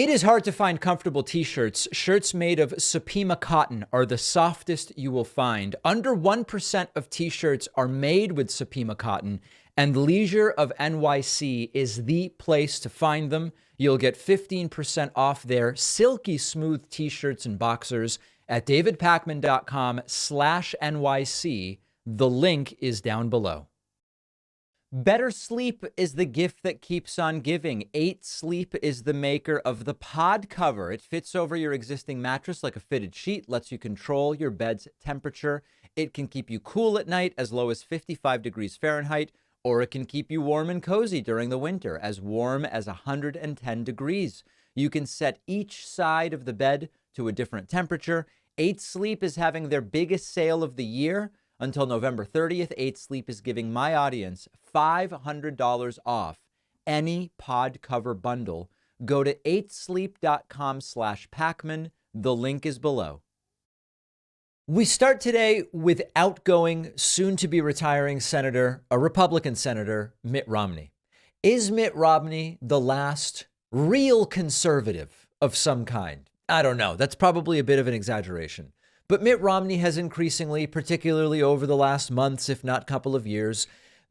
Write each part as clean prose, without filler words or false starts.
It is hard to find comfortable t-shirts. Shirts made of Supima cotton are the softest you will find. Under 1% of t-shirts are made with Supima cotton, and Leisure of NYC is the place to find them. You'll get 15% off their silky smooth t-shirts and boxers at davidpakman.com/NYC. The link is down below. Better sleep is the gift that keeps on giving. 8 Sleep is the maker of the pod cover. It fits over your existing mattress like a fitted sheet, lets you control your bed's temperature. It can keep you cool at night as low as 55 degrees Fahrenheit, or it can keep you warm and cozy during the winter, as warm as 110 degrees. You can set each side of the bed to a different temperature. 8 Sleep is having their biggest sale of the year. Until November 30th, 8 Sleep is giving my audience $500 off any pod cover bundle. Go to 8sleep.com/Pacman. The link is below. We start today with outgoing, soon-to-be retiring senator, a Republican senator, Mitt Romney. Is Mitt Romney the last real conservative of some kind? I don't know. That's probably a bit of an exaggeration. But Mitt Romney has increasingly, particularly over the last months, if not couple of years,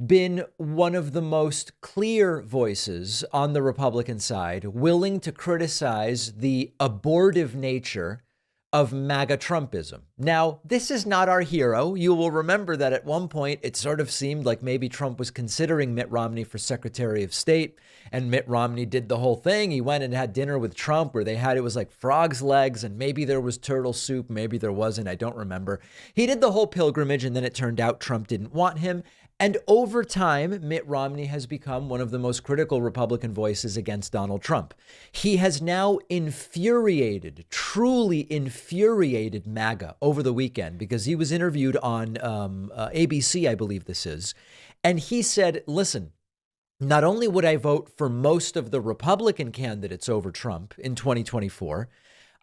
been one of the most clear voices on the Republican side, willing to criticize the abortive nature of MAGA Trumpism. Now, this is not our hero. You will remember that at one point, it sort of seemed like maybe Trump was considering Mitt Romney for Secretary of State, and Mitt Romney did the whole thing. He went and had dinner with Trump where it was like frog's legs, and maybe there was turtle soup, maybe there wasn't, I don't remember. He did the whole pilgrimage, and then it turned out Trump didn't want him. And over time, Mitt Romney has become one of the most critical Republican voices against Donald Trump. He has now truly infuriated MAGA over the weekend because he was interviewed on ABC, I believe this is. And he said, listen, not only would I vote for most of the Republican candidates over Trump in 2024,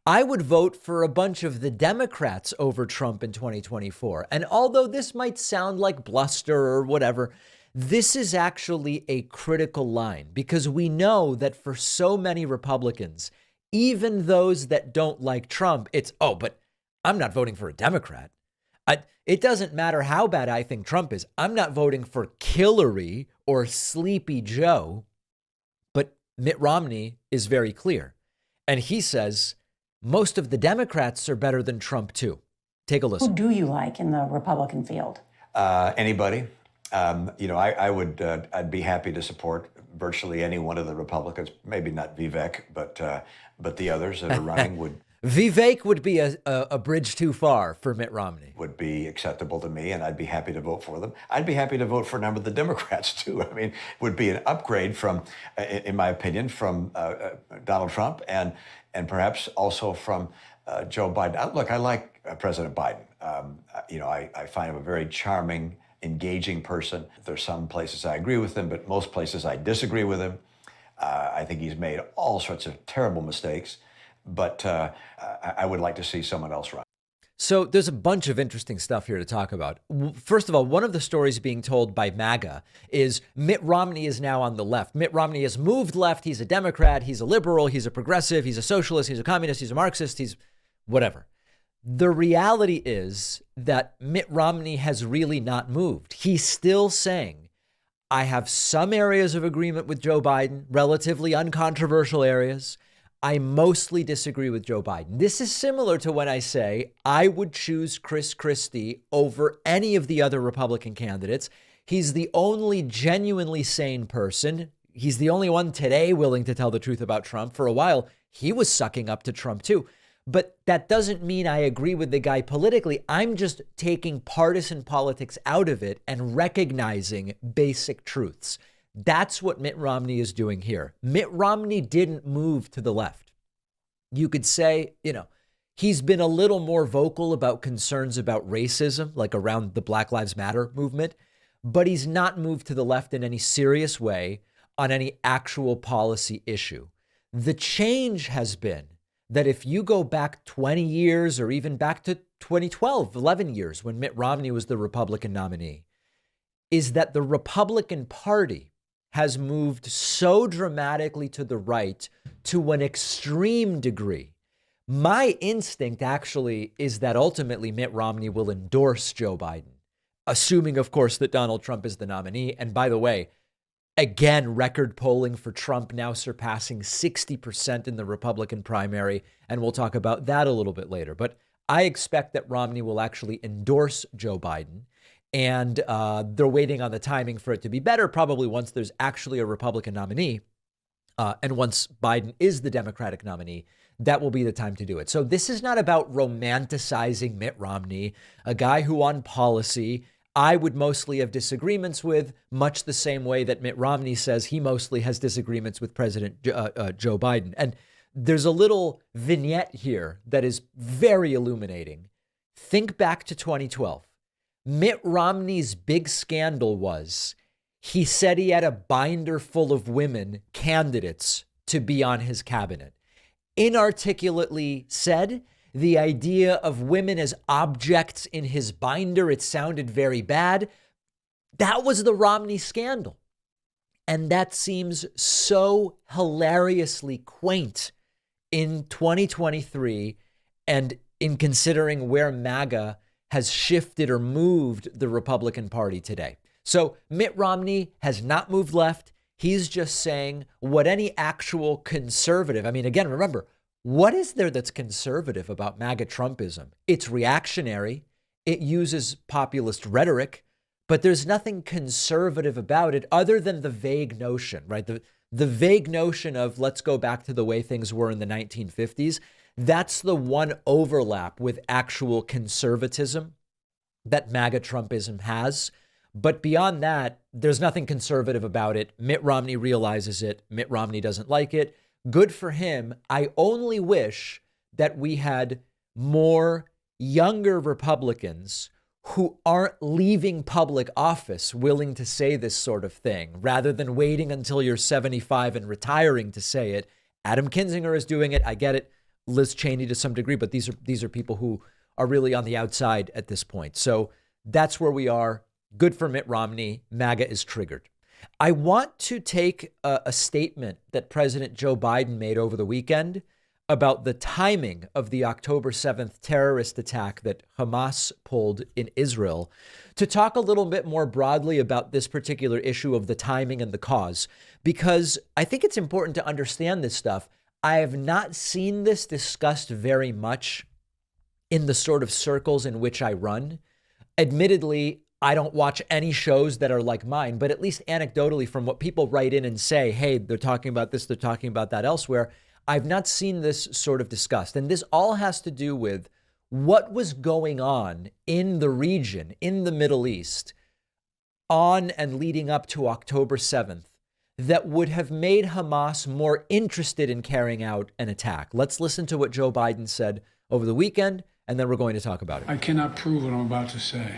I would vote for a bunch of the Democrats over Trump in 2024. And although this might sound like bluster or whatever, this is actually a critical line because we know that for so many Republicans, even those that don't like Trump, it's, oh, but I'm not voting for a Democrat. It doesn't matter how bad I think Trump is. I'm not voting for Hillary or Sleepy Joe. But Mitt Romney is very clear. And he says, most of the Democrats are better than Trump, too. Take a listen. Who do you like in the Republican field? Anybody. I'd be happy to support virtually any one of the Republicans. Maybe not Vivek, but the others that are running would. Vivek would be a bridge too far for Mitt Romney. Would be acceptable to me, and I'd be happy to vote for them. I'd be happy to vote for a number of the Democrats, too. I mean, would be an upgrade from, in my opinion, from Donald Trump and perhaps also from Joe Biden. Look, I like President Biden. I find him a very charming, engaging person. There's some places I agree with him, but most places I disagree with him. I think he's made all sorts of terrible mistakes. But I would like to see someone else run. So there's a bunch of interesting stuff here to talk about. First of all, one of the stories being told by MAGA is Mitt Romney is now on the left. Mitt Romney has moved left. He's a Democrat. He's a liberal. He's a progressive. He's a socialist. He's a communist. He's a Marxist. He's whatever. The reality is that Mitt Romney has really not moved. He's still saying, I have some areas of agreement with Joe Biden, relatively uncontroversial areas. I mostly disagree with Joe Biden. This is similar to when I say I would choose Chris Christie over any of the other Republican candidates. He's the only genuinely sane person. He's the only one today willing to tell the truth about Trump. For a while, he was sucking up to Trump too. But that doesn't mean I agree with the guy politically. I'm just taking partisan politics out of it and recognizing basic truths. That's what Mitt Romney is doing here. Mitt Romney didn't move to the left. You could say, he's been a little more vocal about concerns about racism, like around the Black Lives Matter movement, but he's not moved to the left in any serious way on any actual policy issue. The change has been that if you go back 20 years or even back to 2012, 11 years when Mitt Romney was the Republican nominee, is that the Republican Party has moved so dramatically to the right to an extreme degree. My instinct actually is that ultimately Mitt Romney will endorse Joe Biden, assuming, of course, that Donald Trump is the nominee. And by the way, again, record polling for Trump now surpassing 60% in the Republican primary. And we'll talk about that a little bit later. But I expect that Romney will actually endorse Joe Biden. And they're waiting on the timing for it to be better, probably once there's actually a Republican nominee. And once Biden is the Democratic nominee, that will be the time to do it. So this is not about romanticizing Mitt Romney, a guy who on policy I would mostly have disagreements with, much the same way that Mitt Romney says he mostly has disagreements with President Joe Biden. And there's a little vignette here that is very illuminating. Think back to 2012. Mitt Romney's big scandal was he said he had a binder full of women candidates to be on his cabinet. Inarticulately said, the idea of women as objects in his binder, it sounded very bad. That was the Romney scandal. And that seems so hilariously quaint in 2023 and in considering where MAGA has shifted or moved the Republican Party today. So Mitt Romney has not moved left. He's just saying what any actual conservative, I mean, again, remember, what is there that's conservative about MAGA Trumpism? It's reactionary. It uses populist rhetoric, but there's nothing conservative about it other than the vague notion, right? The vague notion of let's go back to the way things were in the 1950s. That's the one overlap with actual conservatism that MAGA Trumpism has. But beyond that, there's nothing conservative about it. Mitt Romney realizes it. Mitt Romney doesn't like it. Good for him. I only wish that we had more younger Republicans who aren't leaving public office willing to say this sort of thing, rather than waiting until you're 75 and retiring to say it. Adam Kinzinger is doing it. I get it. Liz Cheney to some degree, but these are people who are really on the outside at this point. So that's where we are. Good for Mitt Romney. MAGA is triggered. I want to take a statement that President Joe Biden made over the weekend about the timing of the October 7th terrorist attack that Hamas pulled in Israel to talk a little bit more broadly about this particular issue of the timing and the cause, because I think it's important to understand this stuff. I have not seen this discussed very much in the sort of circles in which I run. Admittedly, I don't watch any shows that are like mine, but at least anecdotally from what people write in and say, hey, they're talking about this, they're talking about that elsewhere, I've not seen this sort of discussed. And this all has to do with what was going on in the region, in the Middle East, on and leading up to October 7th, that would have made Hamas more interested in carrying out an attack. Let's listen to what Joe Biden said over the weekend, and then we're going to talk about it. I cannot prove what I'm about to say,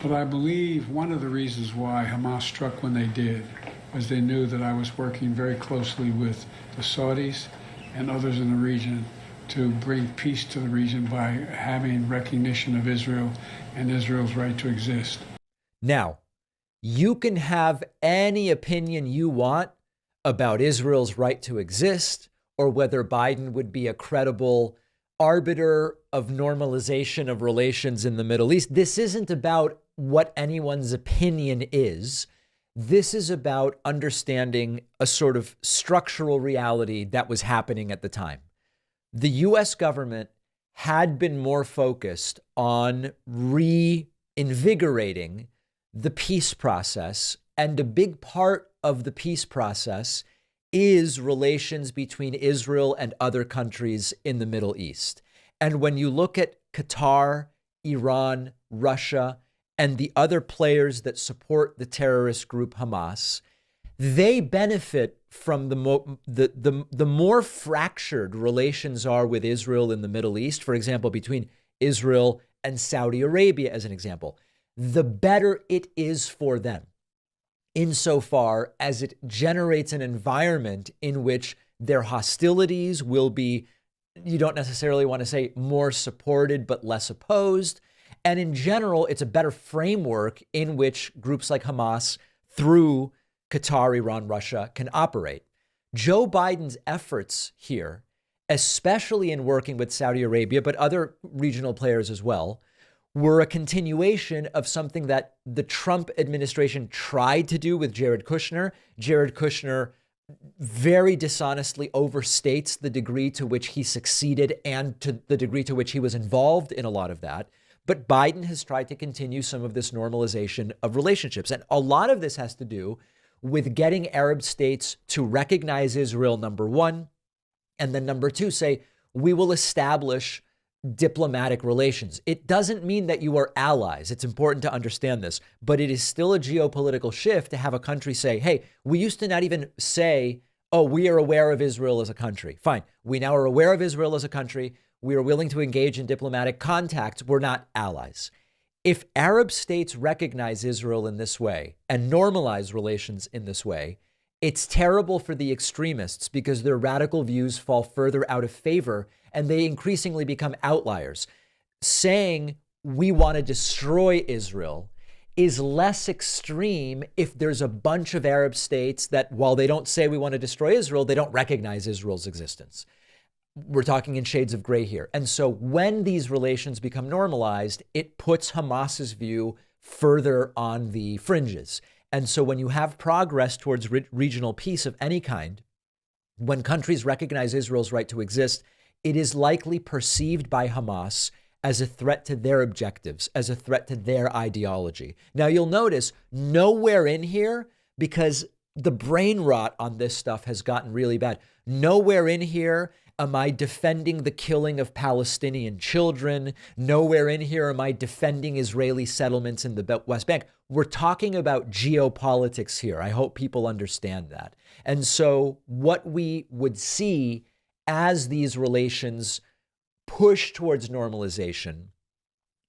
but I believe one of the reasons why Hamas struck when they did was they knew that I was working very closely with the Saudis and others in the region to bring peace to the region by having recognition of Israel and Israel's right to exist. Now, you can have any opinion you want about Israel's right to exist or whether Biden would be a credible arbiter of normalization of relations in the Middle East. This isn't about what anyone's opinion is. This is about understanding a sort of structural reality that was happening at the time. The U.S. government had been more focused on reinvigorating the peace process, and a big part of the peace process is relations between Israel and other countries in the Middle East. And when you look at Qatar, Iran, Russia, and the other players that support the terrorist group Hamas, they benefit from the more fractured relations are with Israel in the Middle East, for example, between Israel and Saudi Arabia, as an example, the better it is for them, insofar as it generates an environment in which their hostilities will be, you don't necessarily want to say more supported, but less opposed. And in general, it's a better framework in which groups like Hamas, through Qatar, Iran, Russia can operate. Joe Biden's efforts here, especially in working with Saudi Arabia, but other regional players as well, were a continuation of something that the Trump administration tried to do with Jared Kushner. Jared Kushner very dishonestly overstates the degree to which he succeeded and to the degree to which he was involved in a lot of that. But Biden has tried to continue some of this normalization of relationships. And a lot of this has to do with getting Arab states to recognize Israel, number one, and then number two, say, we will establish diplomatic relations. It doesn't mean that you are allies. It's important to understand this, but it is still a geopolitical shift to have a country say, hey, we used to not even say, oh, we are aware of Israel as a country. Fine. We now are aware of Israel as a country. We are willing to engage in diplomatic contact. We're not allies. If Arab states recognize Israel in this way and normalize relations in this way, it's terrible for the extremists because their radical views fall further out of favor and they increasingly become outliers. Saying we want to destroy Israel is less extreme if there's a bunch of Arab states that, while they don't say we want to destroy Israel, they don't recognize Israel's existence. We're talking in shades of gray here. And so when these relations become normalized, it puts Hamas's view further on the fringes. And so when you have progress towards regional peace of any kind, when countries recognize Israel's right to exist, it is likely perceived by Hamas as a threat to their objectives, as a threat to their ideology. Now, you'll notice nowhere in here, because the brain rot on this stuff has gotten really bad, nowhere in here am I defending the killing of Palestinian children. Nowhere in here am I defending Israeli settlements in the West Bank. We're talking about geopolitics here. I hope people understand that. And so what we would see as these relations push towards normalization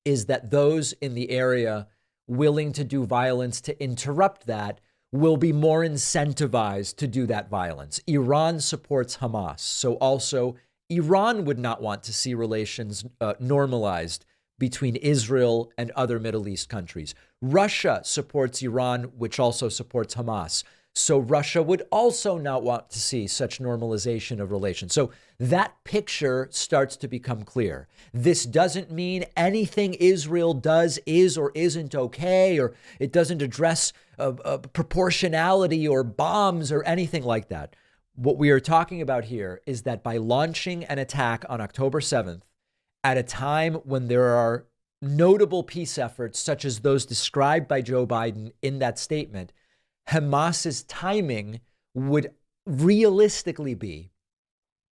is that those in the area willing to do violence to interrupt that will be more incentivized to do that violence. Iran supports Hamas, so also Iran would not want to see relations normalized between Israel and other Middle East countries. Russia supports Iran, which also supports Hamas. So Russia would also not want to see such normalization of relations. So that picture starts to become clear. This doesn't mean anything Israel does is or isn't okay, or it doesn't address proportionality or bombs or anything like that. What we are talking about here is that by launching an attack on October 7th, at a time when there are notable peace efforts such as those described by Joe Biden in that statement, Hamas's timing would realistically be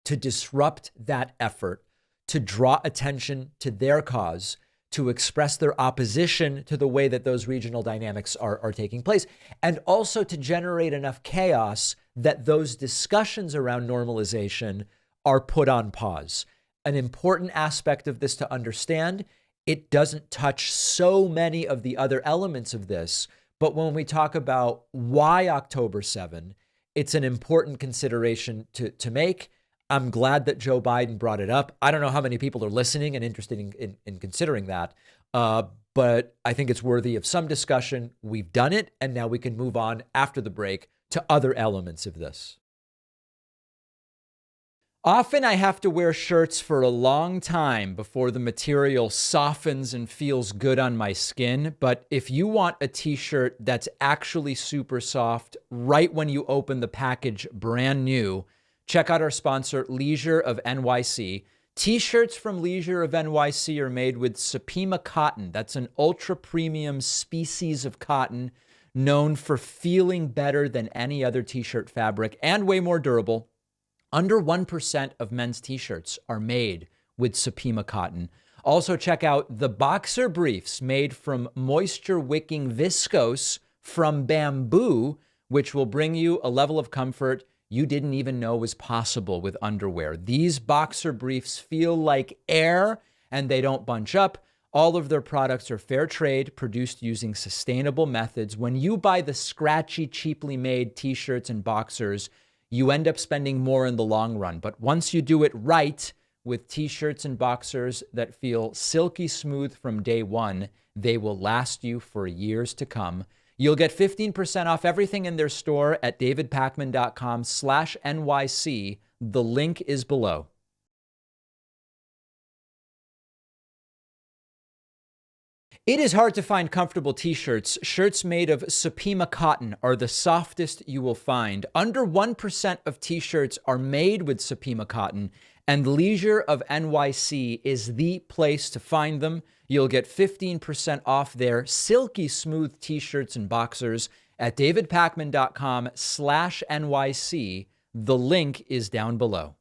to disrupt that effort, to draw attention to their cause, to express their opposition to the way that those regional dynamics are taking place, and also to generate enough chaos that those discussions around normalization are put on pause. An important aspect of this to understand, it doesn't touch so many of the other elements of this, but when we talk about why October 7, it's an important consideration to make. I'm glad that Joe Biden brought it up. I don't know how many people are listening and interested in considering that, but I think it's worthy of some discussion. We've done it, and now we can move on after the break to other elements of this. Often I have to wear shirts for a long time before the material softens and feels good on my skin. But if you want a t-shirt that's actually super soft right when you open the package brand new, check out our sponsor, Leisure of NYC. T-shirts from Leisure of NYC are made with Supima cotton. That's an ultra premium species of cotton known for feeling better than any other t-shirt fabric and way more durable. Under 1% of men's t-shirts are made with Supima cotton. Also check out the boxer briefs made from moisture-wicking viscose from bamboo, which will bring you a level of comfort you didn't even know was possible with underwear. These boxer briefs feel like air and they don't bunch up. All of their products are fair trade, produced using sustainable methods. When you buy the scratchy, cheaply made t-shirts and boxers, you end up spending more in the long run. But once you do it right with t-shirts and boxers that feel silky smooth from day one, they will last you for years to come. You'll get 15% off everything in their store at davidpakman.com/NYC. The link is below. It is hard to find comfortable t-shirts. Shirts made of Supima cotton are the softest you will find. Under 1% of t-shirts are made with Supima cotton, and Leisure of NYC is the place to find them. You'll get 15% off their silky smooth t-shirts and boxers at davidpakman.com/NYC. The link is down below.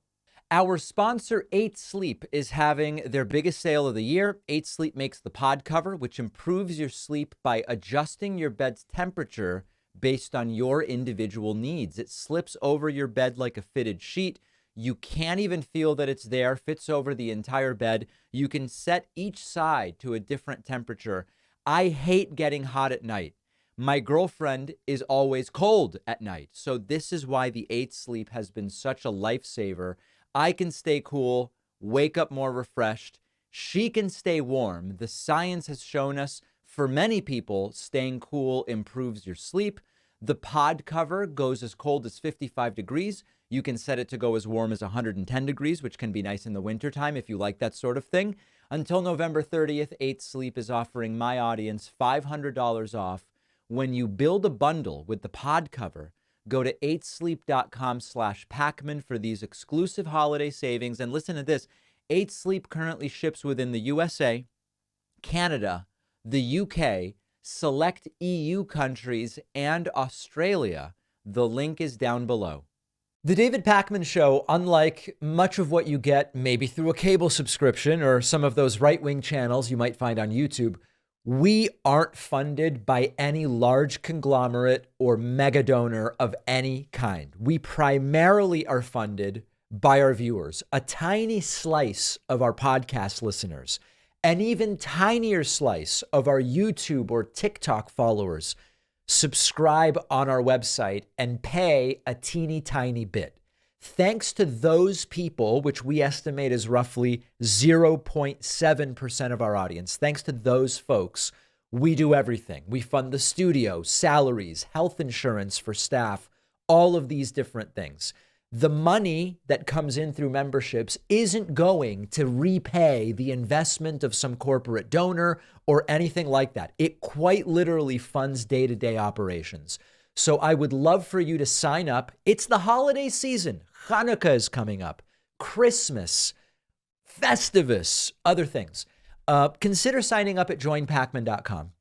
Our sponsor, 8 Sleep, is having their biggest sale of the year. 8 Sleep makes the pod cover, which improves your sleep by adjusting your bed's temperature based on your individual needs. It slips over your bed like a fitted sheet. You can't even feel that it's there, fits over the entire bed. You can set each side to a different temperature. I hate getting hot at night. My girlfriend is always cold at night. So this is why the 8 Sleep has been such a lifesaver. I can stay cool, wake up more refreshed. She can stay warm. The science has shown us, for many people, staying cool improves your sleep. The pod cover goes as cold as 55 degrees. You can set it to go as warm as 110 degrees, which can be nice in the wintertime if you like that sort of thing. Until November 30th, 8 Sleep is offering my audience $500 off. When you build a bundle with the pod cover, go to 8sleep.com/Pacman for these exclusive holiday savings. And listen to this, 8 Sleep currently ships within the USA, Canada, the UK, select EU countries, and Australia. The link is down below. The David Pakman Show, unlike much of what you get maybe through a cable subscription or some of those right-wing channels you might find on YouTube, we aren't funded by any large conglomerate or mega donor of any kind. We primarily are funded by our viewers, a tiny slice of our podcast listeners, an even tinier slice of our YouTube or TikTok followers subscribe on our website and pay a teeny tiny bit. Thanks to those people, which we estimate is roughly 0.7% of our audience, thanks to those folks, we do everything. We fund the studio, salaries, health insurance for staff, all of these different things. The money that comes in through memberships isn't going to repay the investment of some corporate donor or anything like that. It quite literally funds day-to-day operations. So I would love for you to sign up. It's the holiday season. Hanukkah is coming up, Christmas, Festivus, other things. Consider signing up at joinpakman.com.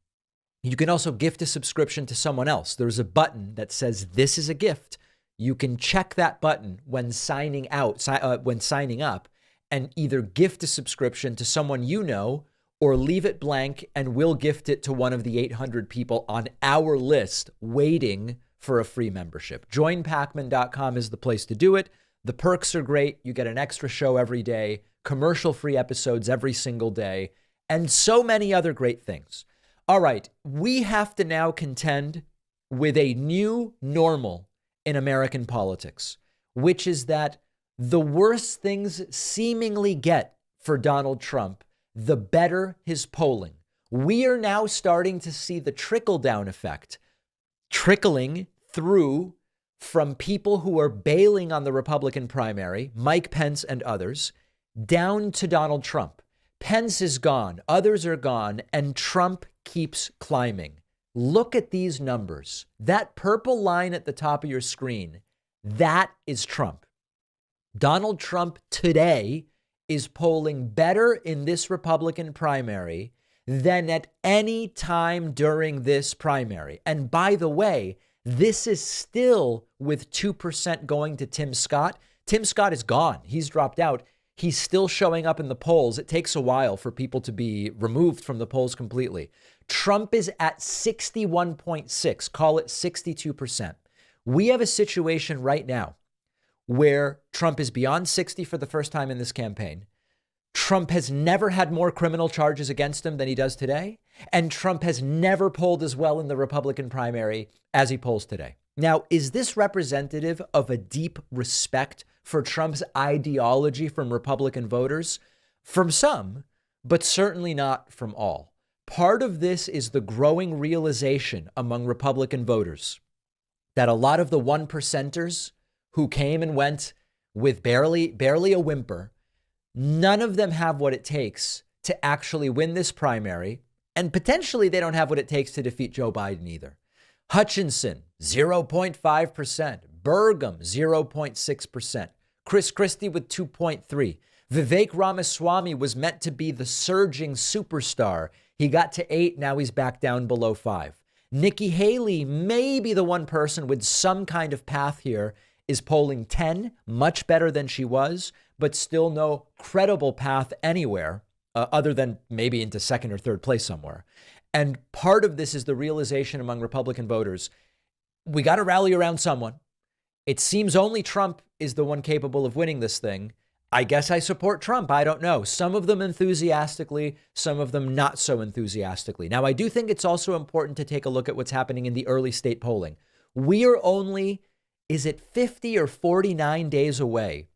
You can also gift a subscription to someone else. There's a button that says this is a gift. You can check that button when signing up, and either gift a subscription to someone you know or leave it blank and we'll gift it to one of the 800 people on our list waiting for a free membership. Joinpakman.com is the place to do it. The perks are great. You get an extra show every day, commercial-free episodes every single day, and so many other great things. All right, we have to now contend with a new normal in American politics, which is that the worse things seemingly get for Donald Trump, the better his polling. We are now starting to see the trickle-down effect trickling through from people who are bailing on the Republican primary, Mike Pence and others, down to Donald Trump. Pence is gone, others are gone, and Trump keeps climbing. Look at these numbers. That purple line at the top of your screen, that is Trump. Donald Trump today is polling better in this Republican primary than at any time during this primary. And by the way, this is still with 2% going to Tim Scott. Tim Scott is gone. He's dropped out. He's still showing up in the polls. It takes a while for people to be removed from the polls completely. Trump is at 61.6, call it 62%. We have a situation right now where Trump is beyond 60 for the first time in this campaign. Trump has never had more criminal charges against him than he does today. And Trump has never polled as well in the Republican primary as he polls today. Now, is this representative of a deep respect for Trump's ideology from Republican voters? From some, but certainly not from all. part of this is the growing realization among Republican voters that a lot of the 1%ers who came and went with barely a whimper, none of them have what it takes to actually win this primary. And potentially they don't have what it takes to defeat Joe Biden either. Hutchinson, 0.5%. Burgum, 0.6%. Chris Christie with 2.3%. Vivek Ramaswamy was meant to be the surging superstar. He got to 8%. Now he's back down below 5%. Nikki Haley, maybe the one person with some kind of path here, is polling 10%, much better than she was, but still no credible path anywhere other than maybe into second or third place somewhere. And part of this is the realization among Republican voters, we got to rally around someone. It seems only Trump is the one capable of winning this thing. I guess I support Trump. I don't know. Some of them enthusiastically, some of them not so enthusiastically. Now, I do think it's also important to take a look at what's happening in the early state polling. We are only, is it 50 or 49 days away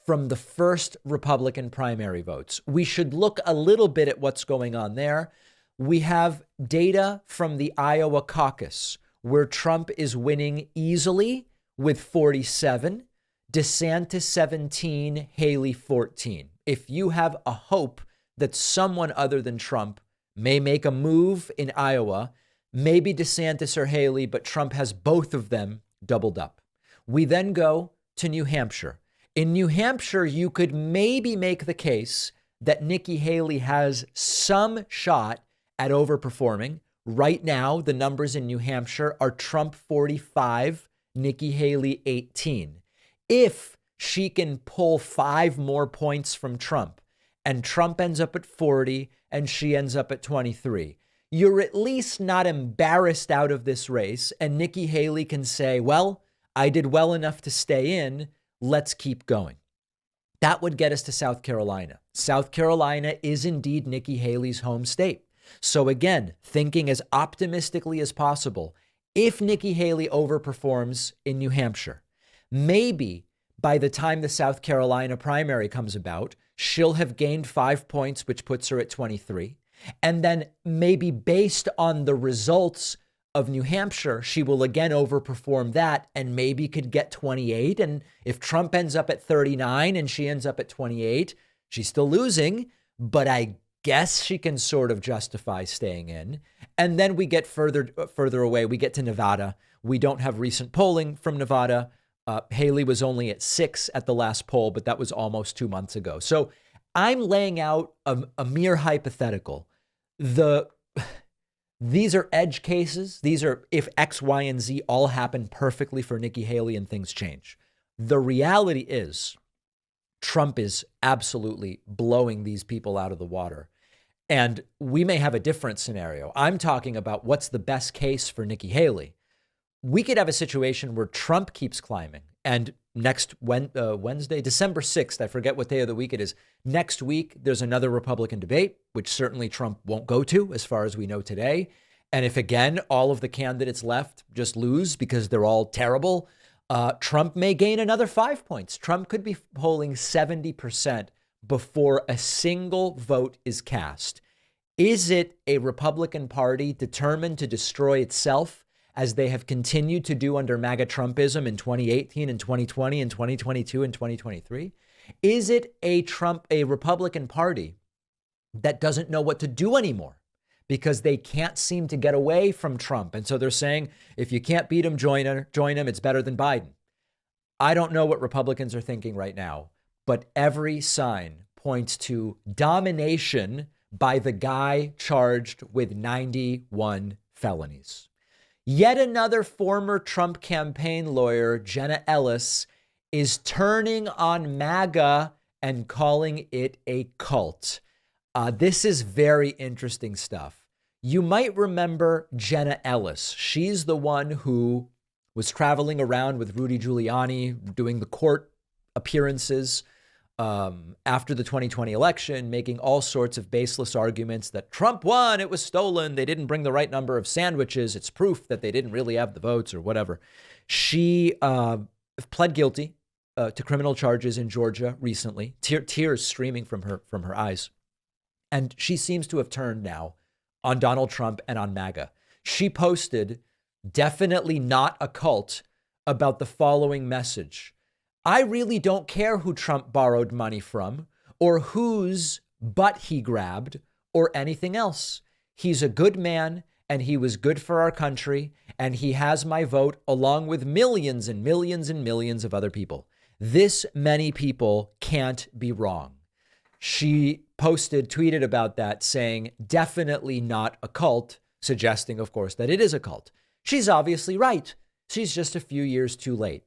from the first Republican primary votes? We should look a little bit at what's going on there. We have data from the Iowa caucus where Trump is winning easily with 47, DeSantis 17, Haley 14. If you have a hope that someone other than Trump may make a move in Iowa, maybe DeSantis or Haley, but Trump has both of them doubled up. We then go to New Hampshire. In New Hampshire, you could maybe make the case that Nikki Haley has some shot at overperforming. Right now, the numbers in New Hampshire are Trump 45, Nikki Haley 18. If she can pull 5 more points from Trump and Trump ends up at 40 and she ends up at 23, you're at least not embarrassed out of this race. And Nikki Haley can say, well, I did well enough to stay in. Let's keep going. That would get us to South Carolina. South Carolina is indeed Nikki Haley's home state. So again, thinking as optimistically as possible, if Nikki Haley overperforms in New Hampshire, maybe by the time the South Carolina primary comes about, she'll have gained 5 points, which puts her at 23. And then maybe based on the results of New Hampshire, she will again overperform that and maybe could get 28. And if Trump ends up at 39 and she ends up at 28, she's still losing, but I guess she can sort of justify staying in. And then we get further away. We get to Nevada. We don't have recent polling from Nevada. Haley was only at 6 at the last poll, but that was almost 2 months ago. So I'm laying out a mere hypothetical. These are edge cases. These are if X, Y, and Z all happen perfectly for Nikki Haley and things change. The reality is Trump is absolutely blowing these people out of the water. And we may have a different scenario. I'm talking about what's the best case for Nikki Haley. We could have a situation where Trump keeps climbing. And next Wednesday, December 6th, I forget what day of the week it is. Next week, there's another Republican debate, which certainly Trump won't go to as far as we know today. And if, again, all of the candidates left just lose because they're all terrible, Trump may gain another 5 points. Trump could be polling 70% before a single vote is cast. Is it a Republican Party determined to destroy itself as they have continued to do under MAGA Trumpism in 2018 and 2020 and 2022 and 2023? Is it a Republican Party that doesn't know what to do anymore because they can't seem to get away from Trump? And so they're saying, if you can't beat him, join him. It's better than Biden. I don't know what Republicans are thinking right now, but every sign points to domination by the guy charged with 91 felonies. Yet another former Trump campaign lawyer, Jenna Ellis, is turning on MAGA and calling it a cult. This is very interesting stuff. You might remember Jenna Ellis. She's the one who was traveling around with Rudy Giuliani, doing the court appearances after the 2020 election, making all sorts of baseless arguments that Trump won, it was stolen, they didn't bring the right number of sandwiches, it's proof that they didn't really have the votes or whatever. She pled guilty to criminal charges in Georgia recently, tears streaming from her eyes. And she seems to have turned now on Donald Trump and on MAGA. She posted, "Definitely not a cult," about the following message: "I really don't care who Trump borrowed money from or whose butt he grabbed or anything else. He's a good man and he was good for our country and he has my vote along with millions and millions and millions of other people. This many people can't be wrong." She tweeted about that saying, "Definitely not a cult," suggesting, of course, that it is a cult. She's obviously right. She's just a few years too late.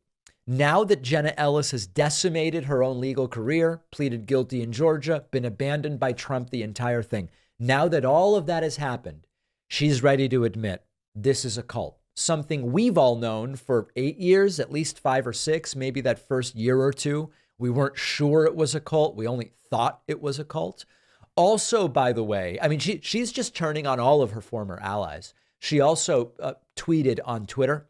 Now that Jenna Ellis has decimated her own legal career, pleaded guilty in Georgia, been abandoned by Trump, the entire thing. Now that all of that has happened, she's ready to admit this is a cult. Something we've all known for 8 years, at least 5 or 6, maybe that first year or two. We weren't sure it was a cult. We only thought it was a cult. Also, by the way, I mean, she's just turning on all of her former allies. She also tweeted on Twitter,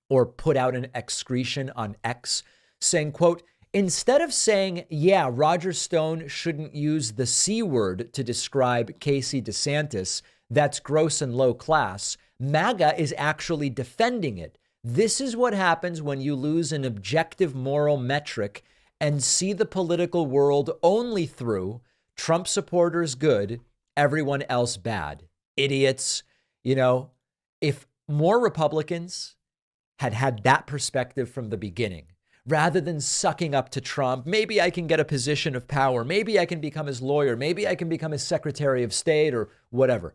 or put out an excretion on X, saying, quote, "Instead of saying, yeah, Roger Stone shouldn't use the C word to describe Casey DeSantis, that's gross and low class, MAGA is actually defending it. This is what happens when you lose an objective moral metric and see the political world only through Trump supporters good, everyone else bad. Idiots." You know, if more Republicans had that perspective from the beginning, rather than sucking up to Trump, maybe I can get a position of power, maybe I can become his lawyer, maybe I can become his Secretary of State or whatever,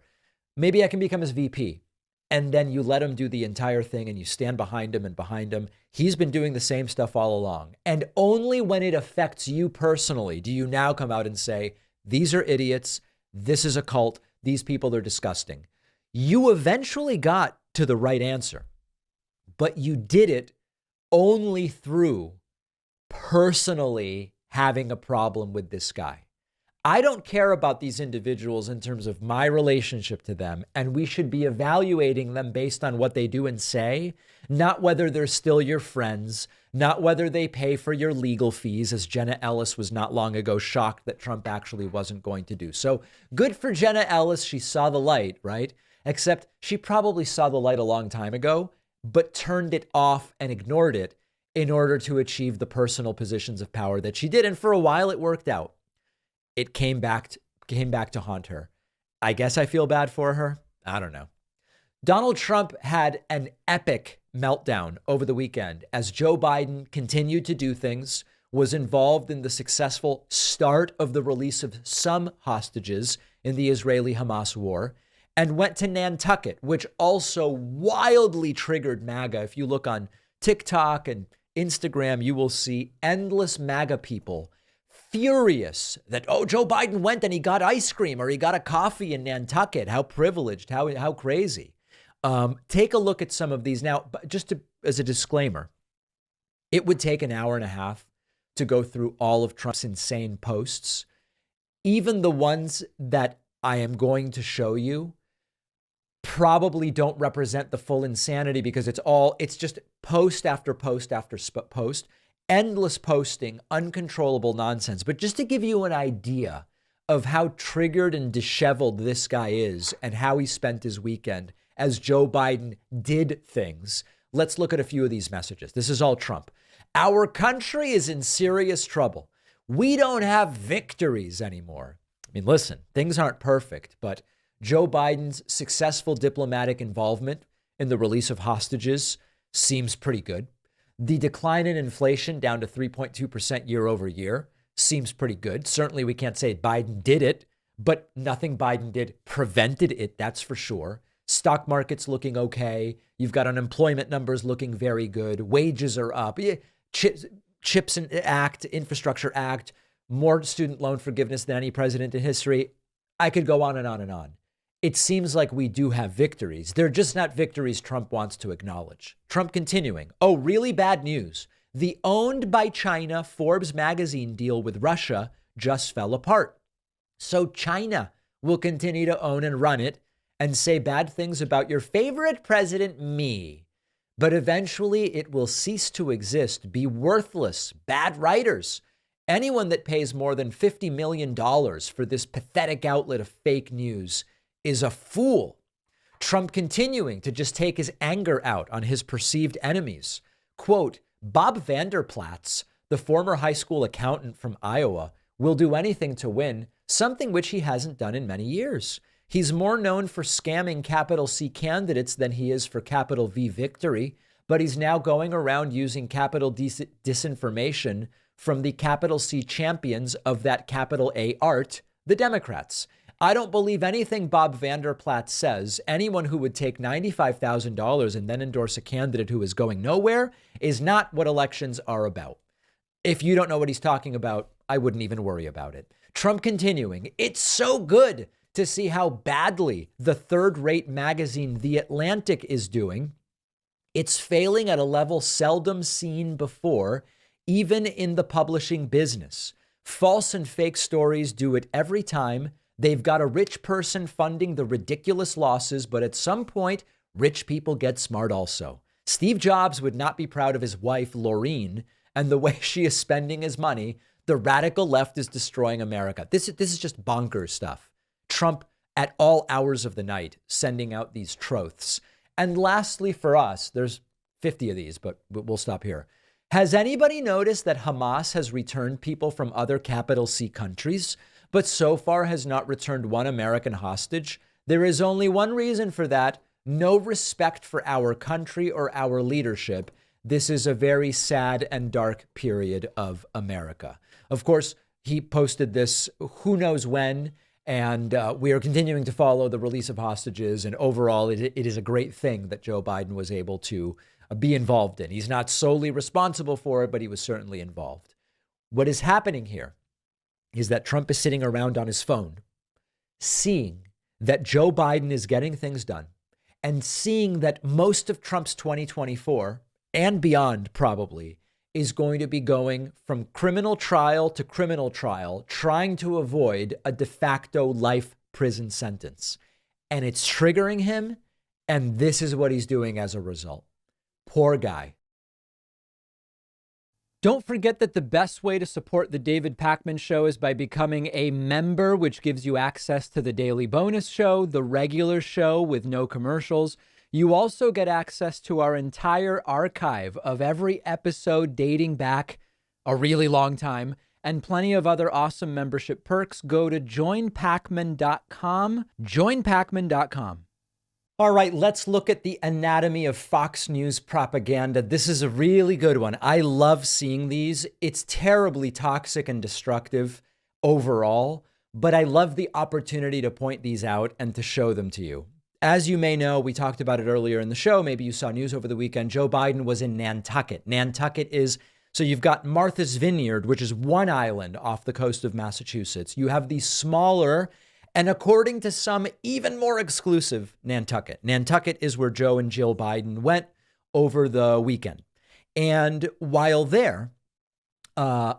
maybe I can become his VP, and then you let him do the entire thing and you stand behind him and behind him. He's been doing the same stuff all along. And only when it affects you personally do you now come out and say, these are idiots, this is a cult, these people are disgusting. You eventually got to the right answer, but you did it only through personally having a problem with this guy. I don't care about these individuals in terms of my relationship to them, and we should be evaluating them based on what they do and say, not whether they're still your friends, not whether they pay for your legal fees, as Jenna Ellis was not long ago shocked that Trump actually wasn't going to do. So good for Jenna Ellis. She saw the light, right? Except she probably saw the light a long time ago, but turned it off and ignored it in order to achieve the personal positions of power that she did. And for a while, it worked out. It came back to haunt her. I guess I feel bad for her. I don't know. Donald Trump had an epic meltdown over the weekend as Joe Biden continued to do things, was involved in the successful start of the release of some hostages in the Israeli-Hamas war, and went to Nantucket, which also wildly triggered MAGA. If you look on TikTok and Instagram, you will see endless MAGA people furious that, oh, Joe Biden went and he got ice cream or he got a coffee in Nantucket. How privileged, how crazy. Take a look at some of these. Now, just as a disclaimer, it would take an hour and a half to go through all of Trump's insane posts. Even the ones that I am going to show you probably don't represent the full insanity because it's just post after post after post. Endless posting, uncontrollable nonsense. But just to give you an idea of how triggered and disheveled this guy is and how he spent his weekend as Joe Biden did things, let's look at a few of these messages. This is all Trump. Our country is in serious trouble. We don't have victories anymore. I mean, listen, things aren't perfect, but Joe Biden's successful diplomatic involvement in the release of hostages seems pretty good. The decline in inflation down to 3.2% year over year seems pretty good. Certainly we can't say Biden did it, but nothing Biden did prevented it, that's for sure. Stock market's looking okay. You've got unemployment numbers looking very good. Wages are up. CHIPS Act, Infrastructure Act, more student loan forgiveness than any president in history. I could go on and on and on. It seems like we do have victories. They're just not victories Trump wants to acknowledge. Trump continuing. Oh, really bad news. The owned by China Forbes magazine deal with Russia just fell apart. So China will continue to own and run it and say bad things about your favorite president, me. But eventually it will cease to exist, be worthless, bad writers. Anyone that pays more than $50 million for this pathetic outlet of fake news is a fool. Trump continuing to just take his anger out on his perceived enemies. Quote, Bob Vanderplatz, the former high school accountant from Iowa, will do anything to win, something which he hasn't done in many years. He's more known for scamming capital C candidates than he is for capital V victory, but he's now going around using capital D disinformation from the capital C champions of that capital A art, the Democrats. I don't believe anything Bob Vanderplatz says. Anyone who would take $95,000 and then endorse a candidate who is going nowhere is not what elections are about. If you don't know what he's talking about, I wouldn't even worry about it. Trump continuing, it's so good to see how badly the third-rate magazine The Atlantic is doing. It's failing at a level seldom seen before, even in the publishing business. False and fake stories do it every time. They've got a rich person funding the ridiculous losses, but at some point, rich people get smart also. Steve Jobs would not be proud of his wife, Laureen, and the way she is spending his money. The radical left is destroying America. This is just bonkers stuff. Trump at all hours of the night sending out these troths. And lastly, for us, there's 50 of these, but we'll stop here. Has anybody noticed that Hamas has returned people from other capital C countries, but so far has not returned one American hostage? There is only one reason for that: no respect for our country or our leadership. This is a very sad and dark period of America. Of course, he posted this who knows when, and we are continuing to follow the release of hostages. And overall, it is a great thing that Joe Biden was able to be involved in. He's not solely responsible for it, but he was certainly involved. What is happening here is that Trump is sitting around on his phone, seeing that Joe Biden is getting things done, and seeing that most of Trump's 2024 and beyond probably is going to be going from criminal trial to criminal trial, trying to avoid a de facto life prison sentence. And it's triggering him, and this is what he's doing as a result. Poor guy. Don't forget that the best way to support the David Pakman Show is by becoming a member, which gives you access to the daily bonus show, the regular show with no commercials. You also get access to our entire archive of every episode dating back a really long time, and plenty of other awesome membership perks. Go to joinpakman.com, joinpakman.com. All right, let's look at the anatomy of Fox News propaganda. This is a really good one. I love seeing these. It's terribly toxic and destructive overall, but I love the opportunity to point these out and to show them to you. As you may know, we talked about it earlier in the show. Maybe you saw news over the weekend. Joe Biden was in Nantucket. Nantucket is, so you've got Martha's Vineyard, which is one island off the coast of Massachusetts. You have the smaller, and according to some, even more exclusive Nantucket. Nantucket is where Joe and Jill Biden went over the weekend. And while there, a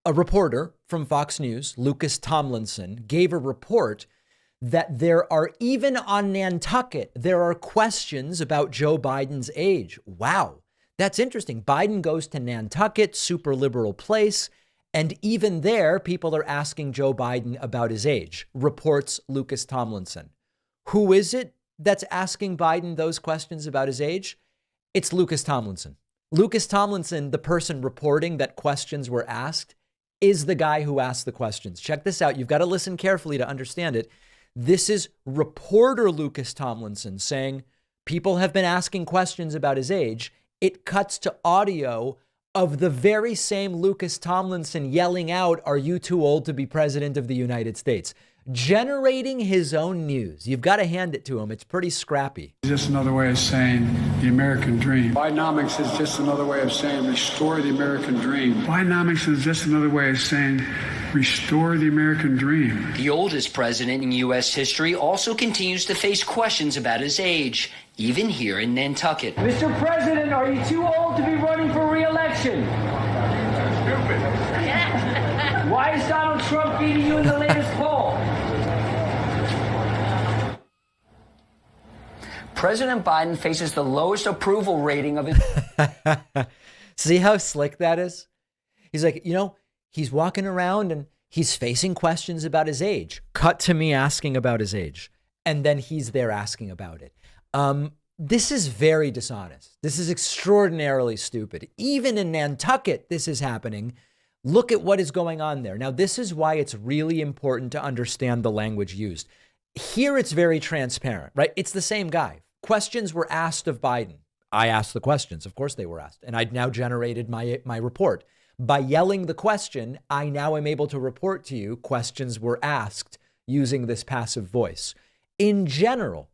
reporter from Fox News, Lucas Tomlinson, gave a report that there are, even on Nantucket, there are questions about Joe Biden's age. Wow, that's interesting. Biden goes to Nantucket, super liberal place, and even there, people are asking Joe Biden about his age, reports Lucas Tomlinson. Who is it that's asking Biden those questions about his age? It's Lucas Tomlinson. Lucas Tomlinson, the person reporting that questions were asked, is the guy who asked the questions. Check this out. You've got to listen carefully to understand it. This is reporter Lucas Tomlinson saying people have been asking questions about his age. It cuts to audio of the very same Lucas Tomlinson yelling out, "Are you too old to be president of the United States?" Generating his own news. You've got to hand it to him. It's pretty scrappy. Just another way of saying the American dream. Bidenomics is just another way of saying restore the American dream. Bidenomics is just another way of saying restore the American dream. The oldest president in U.S. history also continues to face questions about his age, even here in Nantucket. Mr. President, are you too old to be running for re-election? Stupid. Why is Donald Trump beating you in the latest poll? President Biden faces the lowest approval rating of his... See how slick that is? He's like, he's walking around and he's facing questions about his age. Cut to me asking about his age. and then he's there asking about it. This is very dishonest. This is extraordinarily stupid. Even in Nantucket, this is happening. Look at what is going on there. Now, this is why it's really important to understand the language used. Here, it's very transparent, right? It's the same guy. Questions were asked of Biden. I asked the questions. Of course they were asked. And I'd now generated my report. By yelling the question, I now am able to report to you questions were asked using this passive voice. In general,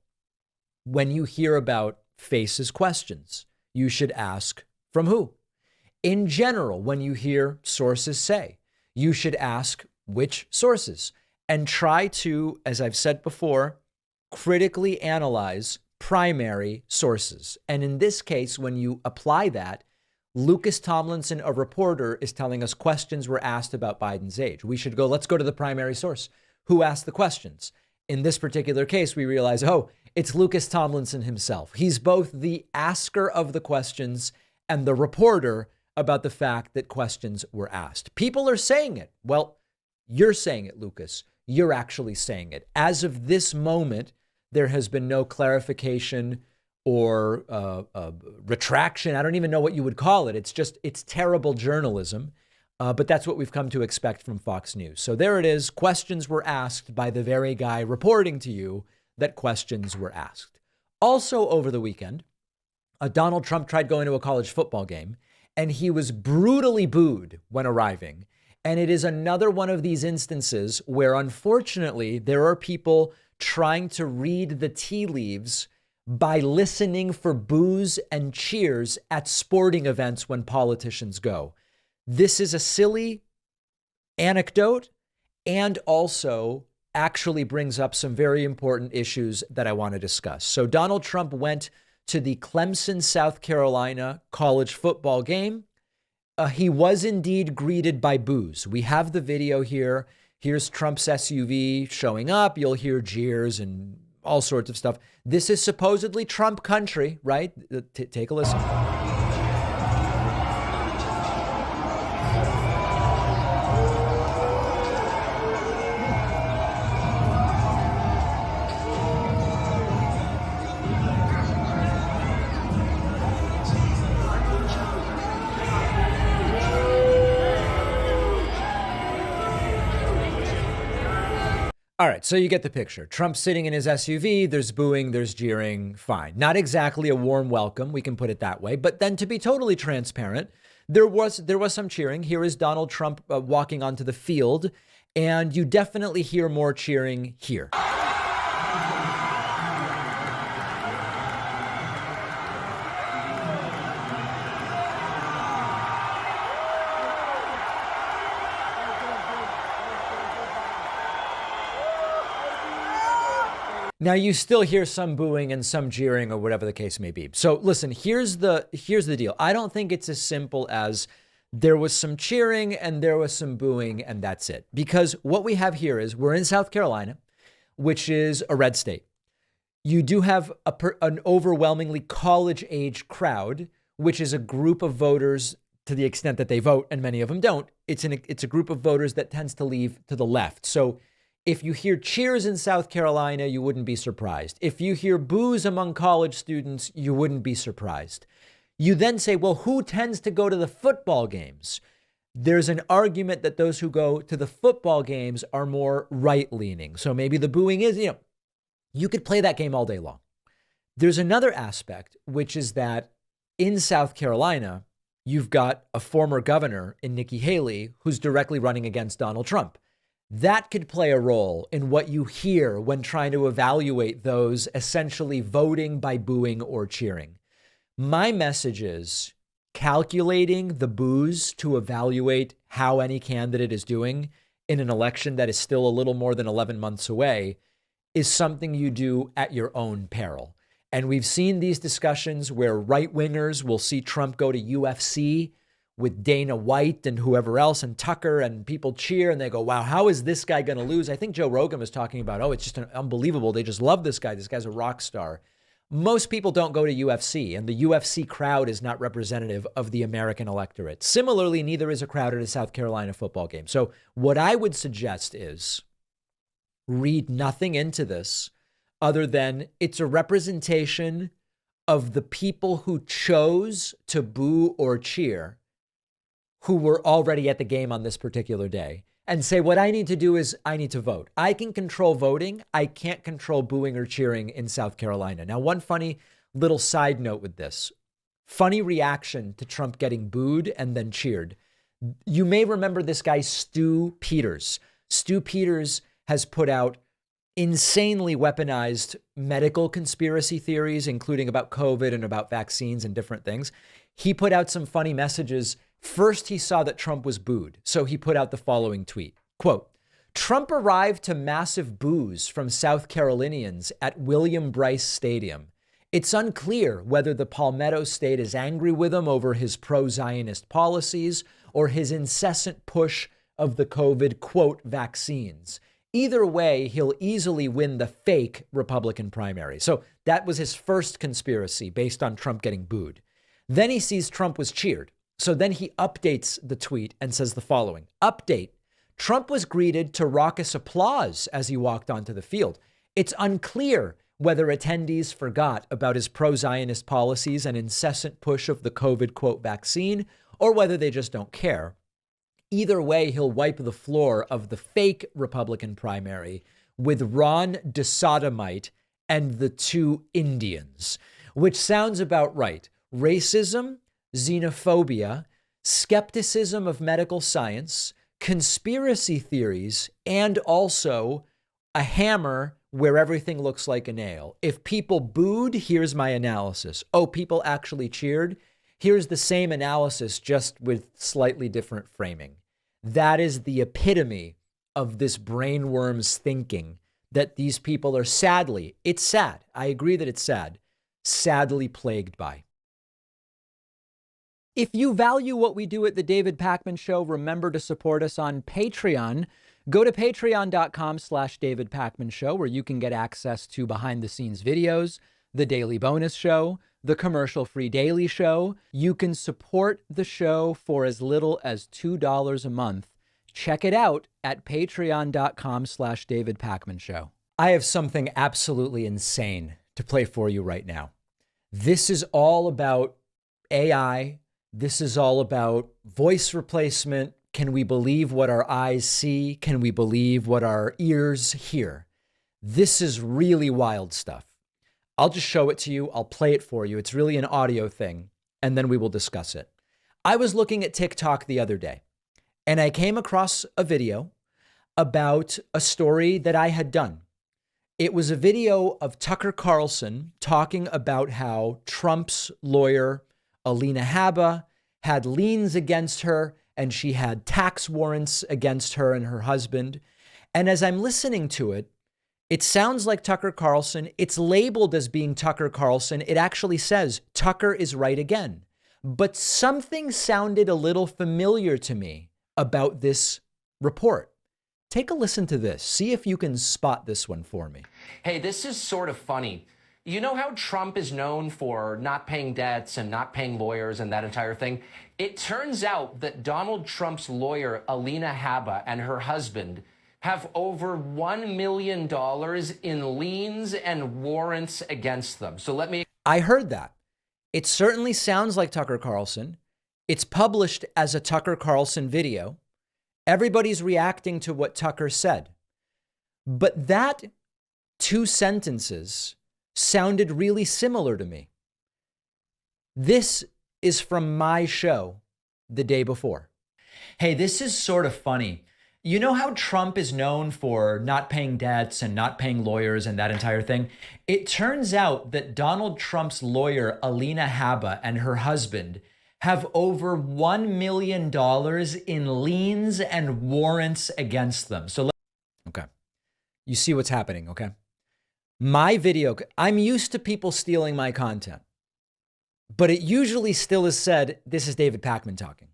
when you hear about faces questions, you should ask from who? In general, when you hear sources say, you should ask which sources, and try to, as I've said before, critically analyze primary sources. And in this case, when you apply that, Lucas Tomlinson, a reporter, is telling us questions were asked about Biden's age. We should go, let's go to the primary source. Who asked the questions? In this particular case, we realize, it's Lucas Tomlinson himself. He's both the asker of the questions and the reporter about the fact that questions were asked. People are saying it. Well, you're saying it, Lucas. You're actually saying it. As of this moment, there has been no clarification or retraction. I don't even know what you would call it. It's terrible journalism. But that's what we've come to expect from Fox News. So there it is. Questions were asked by the very guy reporting to you that questions were asked. Also over the weekend, Donald Trump tried going to a college football game, and he was brutally booed when arriving. And it is another one of these instances where, unfortunately, there are people trying to read the tea leaves by listening for boos and cheers at sporting events when politicians go. This is a silly anecdote and also actually brings up some very important issues that I want to discuss. So Donald Trump went to the Clemson, South Carolina college football game. He was indeed greeted by boos. We have the video here. Here's Trump's SUV showing up. You'll hear jeers and all sorts of stuff. This is supposedly Trump country, right? Take a listen. All right, so you get the picture. Trump sitting in his SUV, there's booing, there's jeering, fine. Not exactly a warm welcome, we can put it that way. But then to be totally transparent, there was some cheering. Here is Donald Trump walking onto the field, and you definitely hear more cheering here. Now, you still hear some booing and some jeering or whatever the case may be. So listen, here's the deal. I don't think it's as simple as there was some cheering and there was some booing and that's it. Because what we have here is we're in South Carolina, which is a red state. You do have an overwhelmingly college-age crowd, which is a group of voters to the extent that they vote, and many of them don't. It's a group of voters that tends to leave to the left. So if you hear cheers in South Carolina, you wouldn't be surprised. If you hear boos among college students, you wouldn't be surprised. You then say, well, who tends to go to the football games? There's an argument that those who go to the football games are more right-leaning. So maybe the booing is, you could play that game all day long. There's another aspect, which is that in South Carolina, you've got a former governor in Nikki Haley who's directly running against Donald Trump. That could play a role in what you hear when trying to evaluate those essentially voting by booing or cheering. My message is calculating the boos to evaluate how any candidate is doing in an election that is still a little more than 11 months away is something you do at your own peril. And we've seen these discussions where right-wingers will see Trump go to UFC with Dana White and whoever else and Tucker, and people cheer and they go, wow, how is this guy going to lose? I think Joe Rogan was talking about, it's just unbelievable. They just love this guy. This guy's a rock star. Most people don't go to UFC, and the UFC crowd is not representative of the American electorate. Similarly, neither is a crowd at a South Carolina football game. So what I would suggest is read nothing into this other than it's a representation of the people who chose to boo or cheer, who were already at the game on this particular day, and say, what I need to do is I need to vote. I can control voting. I can't control booing or cheering in South Carolina. Now, one funny little side note with this. Funny reaction to Trump getting booed and then cheered. You may remember this guy, Stu Peters. Stu Peters has put out insanely weaponized medical conspiracy theories, including about COVID and about vaccines and different things. He put out some funny messages. First, he saw that Trump was booed, so he put out the following tweet, quote, Trump arrived to massive boos from South Carolinians at William Bryce Stadium. It's unclear whether the Palmetto State is angry with him over his pro-Zionist policies or his incessant push of the COVID, quote, vaccines. Either way, he'll easily win the fake Republican primary. So that was his first conspiracy based on Trump getting booed. Then he sees Trump was cheered. So then he updates the tweet and says the following, update, Trump was greeted to raucous applause as he walked onto the field. It's unclear whether attendees forgot about his pro-Zionist policies and incessant push of the COVID, quote, vaccine, or whether they just don't care. Either way, he'll wipe the floor of the fake Republican primary with Ron DeSodomite and the two Indians, which sounds about right. Racism, xenophobia, skepticism of medical science, conspiracy theories, and also a hammer where everything looks like a nail. If people booed, here's my analysis. Oh, people actually cheered? Here's the same analysis, just with slightly different framing. That is the epitome of this brainworm's thinking that these people are sadly, it's sad. I agree that it's sad, sadly plagued by. If you value what we do at The David Pakman Show, remember to support us on Patreon. Go to patreon.com/David Pakman Show, where you can get access to behind the scenes videos, the daily bonus show, the commercial-free daily show. You can support the show for as little as $2 a month. Check it out at patreon.com/David Pakman Show. I have something absolutely insane to play for you right now. This is all about AI. This is all about voice replacement. Can we believe what our eyes see? Can we believe what our ears hear? This is really wild stuff. I'll just show it to you. I'll play it for you. It's really an audio thing, and then we will discuss it. I was looking at TikTok the other day, and I came across a video about a story that I had done. It was a video of Tucker Carlson talking about how Trump's lawyer, Alina Habba, had liens against her, and she had tax warrants against her and her husband. And as I'm listening to it, it sounds like Tucker Carlson. It's labeled as being Tucker Carlson. It actually says Tucker is right again. But something sounded a little familiar to me about this report. Take a listen to this. See if you can spot this one for me. Hey, this is sort of funny. You know how Trump is known for not paying debts and not paying lawyers and that entire thing? It turns out that Donald Trump's lawyer, Alina Habba, and her husband have over $1 million in liens and warrants against them. So let me... I heard that. It certainly sounds like Tucker Carlson. It's published as a Tucker Carlson video. Everybody's reacting to what Tucker said. But that two sentences sounded really similar to me. This is from my show the day before. Hey, this is sort of funny. You know how Trump is known for not paying debts and not paying lawyers and that entire thing? It turns out that Donald Trump's lawyer, Alina Habba, and her husband have over $1 million in liens and warrants against them. Okay. You see what's happening, okay? My video, I'm used to people stealing my content, but it usually still is said, this is David Pakman talking.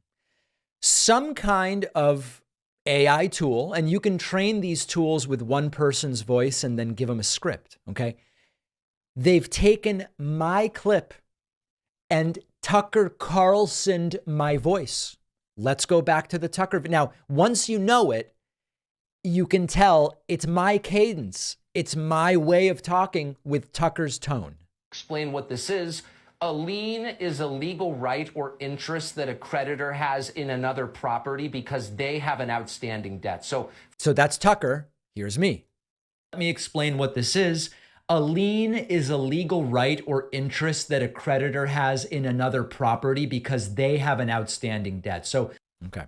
Some kind of AI tool, and you can train these tools with one person's voice and then give them a script, okay? They've taken my clip and Tucker Carlsoned my voice. Let's go back to the Tucker. Now, once you know it, you can tell it's my cadence. It's my way of talking with Tucker's tone. Explain what this is. A lien is a legal right or interest that a creditor has in another property because they have an outstanding debt. So that's Tucker. Here's me. Let me explain what this is. A lien is a legal right or interest that a creditor has in another property because they have an outstanding debt. So, okay.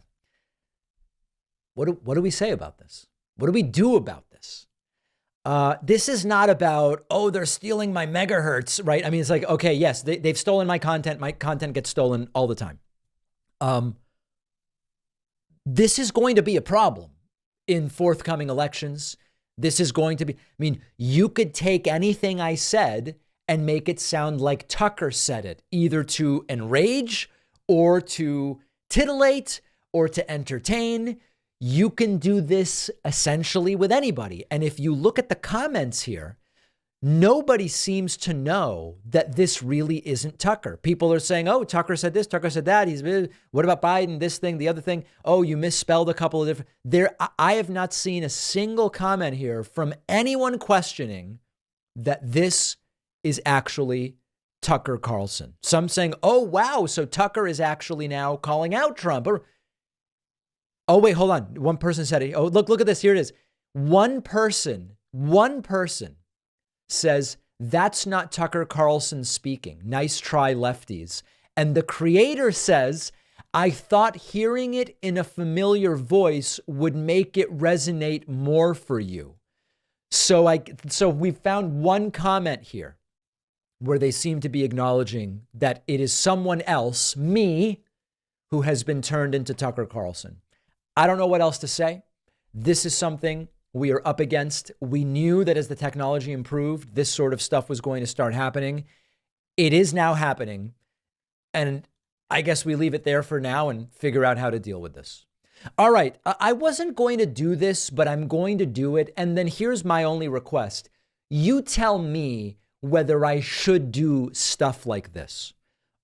What do we say about this? What do we do about this? This is not about, oh, they're stealing my megahertz, right? I mean, it's like, okay, yes, they've stolen my content. My content gets stolen all the time. This is going to be a problem in forthcoming elections. This is going to be, I mean, you could take anything I said and make it sound like Tucker said it, either to enrage or to titillate or to entertain. You can do this essentially with anybody. And if you look at the comments here, nobody seems to know that this really isn't Tucker. People are saying, oh, Tucker said this, Tucker said that. What about Biden? This thing, the other thing. Oh, you misspelled a couple of different. I have not seen a single comment here from anyone questioning that this is actually Tucker Carlson. Some saying, oh, wow, so Tucker is actually now calling out Trump. Or, oh, wait, hold on. One person said it. Oh, look at this. Here it is. One person says, that's not Tucker Carlson speaking. Nice try, lefties. And the creator says, I thought hearing it in a familiar voice would make it resonate more for you. So we found one comment here where they seem to be acknowledging that it is someone else, me, who has been turned into Tucker Carlson. I don't know what else to say. This is something we are up against. We knew that as the technology improved, this sort of stuff was going to start happening. It is now happening. And I guess we leave it there for now and figure out how to deal with this. All right. I wasn't going to do this, but I'm going to do it. And then here's my only request. You tell me whether I should do stuff like this.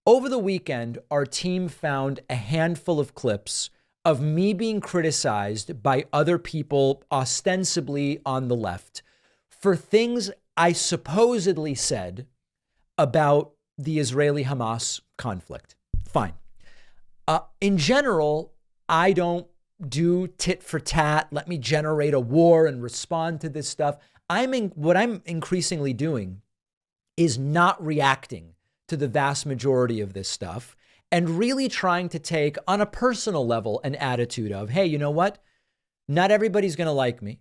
Over the weekend, our team found a handful of clips of me being criticized by other people, ostensibly on the left, for things I supposedly said about the Israeli-Hamas conflict. Fine. In general, I don't do tit for tat. Let me generate a war and respond to this stuff. What I'm increasingly doing is not reacting to the vast majority of this stuff, and really trying to take, on a personal level, an attitude of, hey, you know what? Not everybody's going to like me.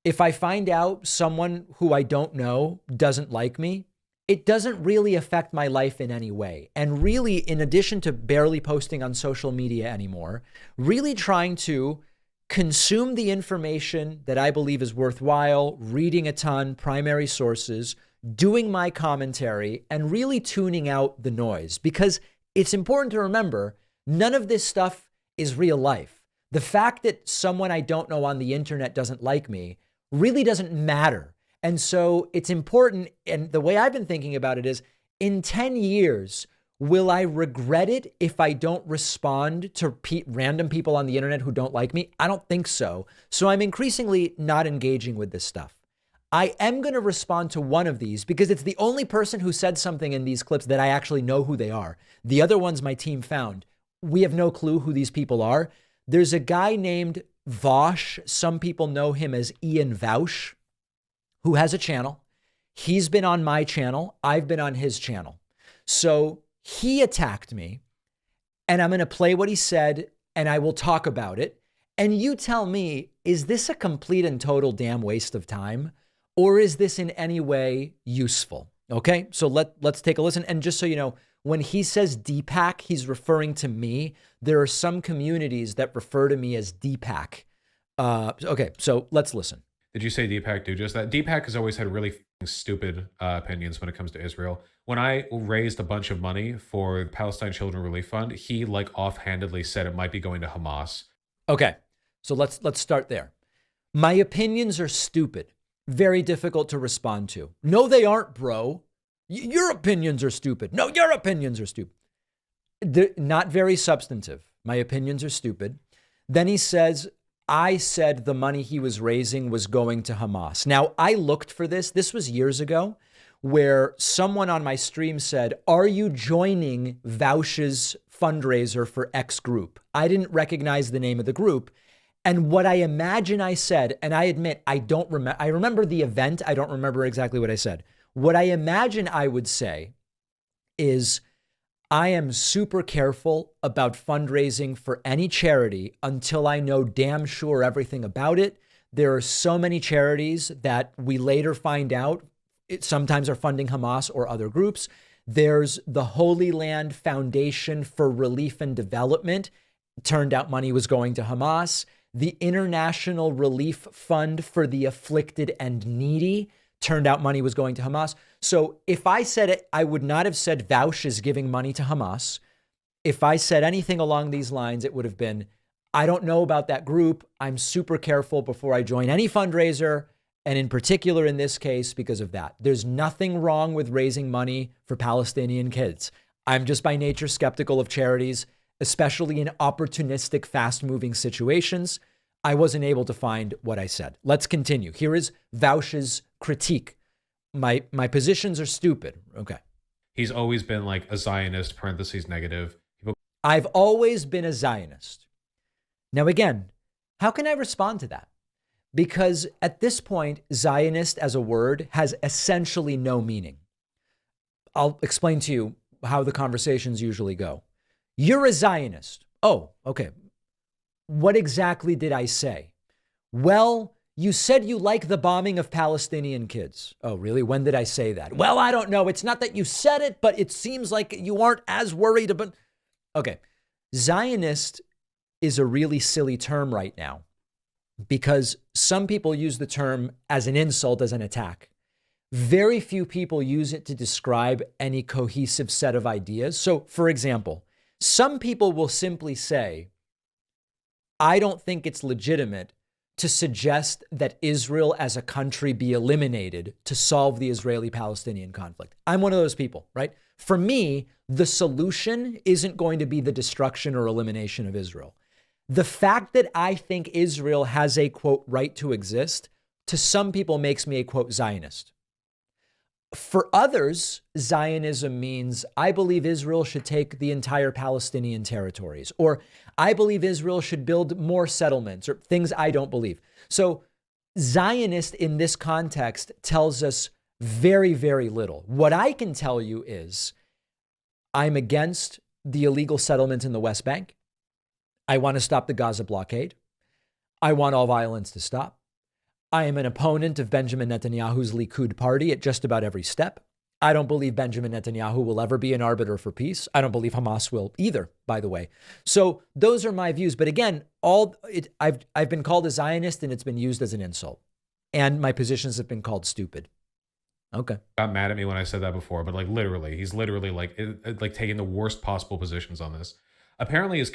If I find out someone who I don't know doesn't like me, it doesn't really affect my life in any way. And really, in addition to barely posting on social media anymore, really trying to consume the information that I believe is worthwhile, reading a ton, primary sources, doing my commentary, and really tuning out the noise. Because it's important to remember, none of this stuff is real life. The fact that someone I don't know on the internet doesn't like me really doesn't matter. And so it's important, and the way I've been thinking about it is, in 10 years, will I regret it if I don't respond to random people on the internet who don't like me? I don't think so. So I'm increasingly not engaging with this stuff. I am going to respond to one of these because it's the only person who said something in these clips that I actually know who they are. The other ones my team found, we have no clue who these people are. There's a guy named VAUSH. Some people know him as Ian VAUSH, who has a channel. He's been on my channel. I've been on his channel. So he attacked me, and I'm going to play what he said, and I will talk about it. And you tell me, is this a complete and total damn waste of time? Or is this in any way useful? Okay, so let's take a listen. And just so you know, when he says DPAC, he's referring to me. There are some communities that refer to me as DPAC. Okay, so let's listen. Did you say DPAC do just that? DPAC has always had really stupid opinions when it comes to Israel. When I raised a bunch of money for the Palestine Children Relief Fund, he like offhandedly said it might be going to Hamas. Okay, so let's start there. My opinions are stupid. Very difficult to respond to. No, they aren't, bro. Your opinions are stupid. No, your opinions are stupid. They're not very substantive. My opinions are stupid. Then he says, I said the money he was raising was going to Hamas. Now, I looked for this. This was years ago, where someone on my stream said, are you joining VAUSH's fundraiser for X group? I didn't recognize the name of the group. And what I imagine I said, and I admit I don't remember, I remember the event. I don't remember exactly what I said. What I imagine I would say is, I am super careful about fundraising for any charity until I know damn sure everything about it. There are so many charities that we later find out sometimes are funding Hamas or other groups. There's the Holy Land Foundation for Relief and Development. Turned out money was going to Hamas. The International Relief Fund for the Afflicted and Needy. Turned out money was going to Hamas. So if I said it, I would not have said VAUSH is giving money to Hamas. If I said anything along these lines, it would have been, I don't know about that group. I'm super careful before I join any fundraiser. And in particular, in this case, because of that. There's nothing wrong with raising money for Palestinian kids. I'm just by nature skeptical of charities, especially in opportunistic, fast-moving situations. I wasn't able to find what I said. Let's continue. Here is VAUSH's critique. My positions are stupid. Okay. He's always been like a Zionist, parentheses negative. I've always been a Zionist. Now, again, how can I respond to that? Because at this point, Zionist as a word has essentially no meaning. I'll explain to you how the conversations usually go. You're a Zionist. Oh, okay. What exactly did I say? Well, you said you like the bombing of Palestinian kids. Oh, really? When did I say that? Well, I don't know. It's not that you said it, but it seems like you aren't as worried about. Okay. Zionist is a really silly term right now because some people use the term as an insult, as an attack. Very few people use it to describe any cohesive set of ideas. So, for example, some people will simply say, I don't think it's legitimate to suggest that Israel as a country be eliminated to solve the Israeli-Palestinian conflict. I'm one of those people, right? For me, the solution isn't going to be the destruction or elimination of Israel. The fact that I think Israel has a, quote, right to exist, to some people makes me a, quote, Zionist. For others, Zionism means I believe Israel should take the entire Palestinian territories, or I believe Israel should build more settlements, or things I don't believe. So Zionist in this context tells us very, very little. What I can tell you is I'm against the illegal settlement in the West Bank. I want to stop the Gaza blockade. I want all violence to stop. I am an opponent of Benjamin Netanyahu's Likud party at just about every step. I don't believe Benjamin Netanyahu will ever be an arbiter for peace. I don't believe Hamas will either, by the way. So those are my views. But again, I've been called a Zionist and it's been used as an insult. And my positions have been called stupid. Okay. Got mad at me when I said that before, but like literally, he's literally like taking the worst possible positions on this. Apparently his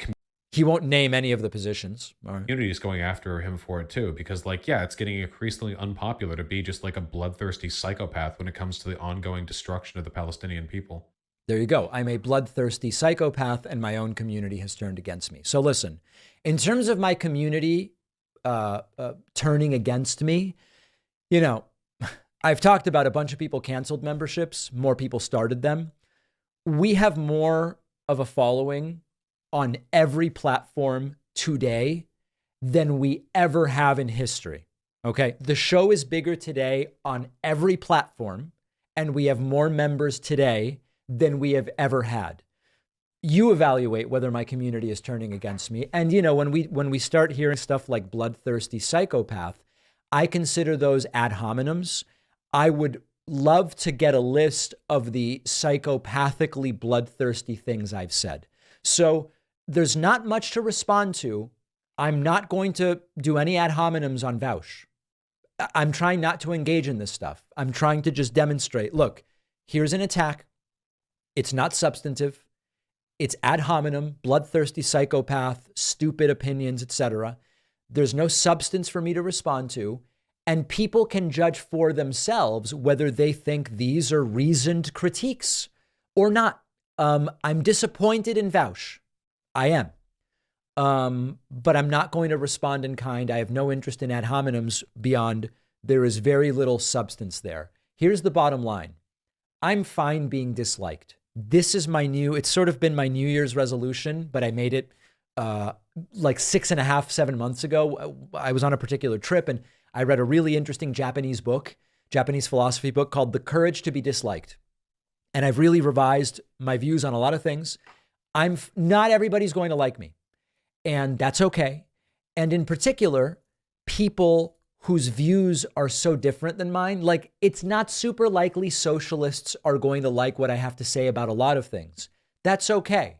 he won't name any of the positions. All right. Community is going after him for it too, because like, yeah, it's getting increasingly unpopular to be just like a bloodthirsty psychopath when it comes to the ongoing destruction of the Palestinian people. There you go. I'm a bloodthirsty psychopath and my own community has turned against me. So listen, in terms of my community turning against me, you know, I've talked about a bunch of people canceled memberships. More people started them. We have more of a following on every platform today than we ever have in history. Okay. The show is bigger today on every platform, and we have more members today than we have ever had. You evaluate whether my community is turning against me. And you know, when we start hearing stuff like bloodthirsty psychopath, I consider those ad hominems. I would love to get a list of the psychopathically bloodthirsty things I've said. So there's not much to respond to. I'm not going to do any ad hominems on VAUSH. I'm trying not to engage in this stuff. I'm trying to just demonstrate, look, here's an attack. It's not substantive. It's ad hominem, bloodthirsty psychopath, stupid opinions, etc. There's no substance for me to respond to. And people can judge for themselves whether they think these are reasoned critiques or not. I'm disappointed in VAUSH. I am. but I'm not going to respond in kind. I have no interest in ad hominems beyond there is very little substance there. Here's the bottom line. I'm fine being disliked. This is it's sort of been my New Year's resolution, but I made it like 6.5, 7 months ago. I was on a particular trip and I read a really interesting Japanese philosophy book called The Courage to be Disliked. And I've really revised my views on a lot of things. Not everybody's going to like me, and that's okay. And in particular, people whose views are so different than mine, like it's not super likely socialists are going to like what I have to say about a lot of things. That's okay.